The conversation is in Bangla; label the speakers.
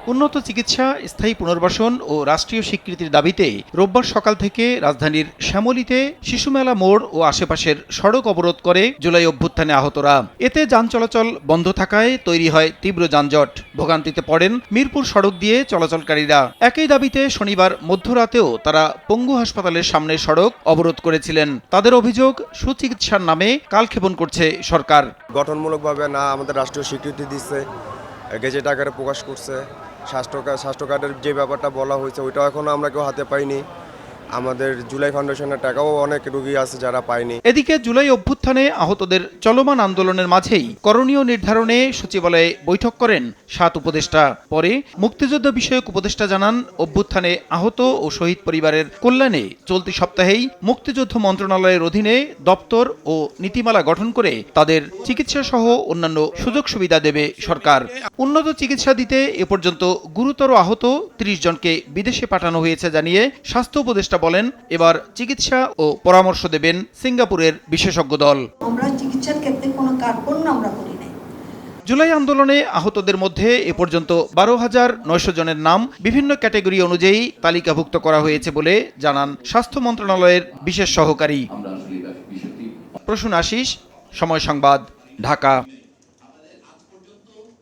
Speaker 1: উন্নত চিকিৎসা, স্থায়ী পুনর্বাসন ও রাষ্ট্রীয় স্বীকৃতির দাবিতে রোববার সকাল থেকে রাজধানীর শ্যামলীতে শিশুমেলা মোড় ও আশেপাশের সড়ক অবরোধ করে জুলাই অভ্যুত্থানে আহতরা। এতে যান চলাচল বন্ধ থাকায় তৈরি হয় তীব্র যানজট। ভোগান্তিতে পড়েন মিরপুর সড়ক দিয়ে চলাচলকারীরা। একই দাবিতে শনিবার মধ্যরাতেও তারা পঙ্গু হাসপাতালের সামনে সড়ক অবরোধ করেছিলেন। তাদের অভিযোগ, সুচিকিৎসার নামে কালক্ষেপণ করছে সরকার।
Speaker 2: গঠনমূলকভাবে না আমাদের রাষ্ট্রীয় স্বীকৃতি দিচ্ছে, গেজেট আকারে প্রকাশ করছে। স্বাস্থ্য কার্ডের যে ব্যাপারটা বলা হয়েছে ওইটাও এখনও আমরা কেউ হাতে পাইনি। আমাদের জুলাই ফাউন্ডেশনের টাকাও অনেক রোগী আছে যারা পায়নি।
Speaker 1: এদিকে জুলাই অভ্যুত্থানে আহতদের চলমান আন্দোলনের মাঝেই করণীয় নির্ধারণে সচিবালয়ে বৈঠক করেন 7 উপদেষ্টা। পরে মুক্তিযুদ্ধ বিষয়ক উপদেষ্টা জানান, অভ্যুত্থানে আহত ও শহীদ পরিবারের কল্যাণে চলতি সপ্তাহেই মুক্তিযুদ্ধ মন্ত্রণালয়ের অধীনে দপ্তর ও নীতিমালা গঠন করে তাদের চিকিৎসা সহ অন্যান্য সুযোগ সুবিধা দেবে সরকার। উন্নত চিকিৎসা দিতে এ পর্যন্ত গুরুতর আহত 30 জনকে বিদেশে পাঠানো হয়েছে জানিয়ে স্বাস্থ্য উপদেষ্টা বলেন, এবার চিকিৎসা ও পরামর্শ দেবেন সিঙ্গাপুরের বিশেষজ্ঞ দল।
Speaker 3: আমরা চিকিৎসার ক্ষেত্রে কোনো কার্পণ্য আমরা করি নাই।
Speaker 1: জুলাই আন্দোলনে আহতদের মধ্যে এ পর্যন্ত 12,900 জনের নাম বিভিন্ন ক্যাটাগরি অনুযায়ী তালিকাভুক্ত করা হয়েছে বলে জানান স্বাস্থ্য মন্ত্রণালয়ের বিশেষ সহকারী প্রসূন আশিস। সময় সংবাদ, ঢাকা।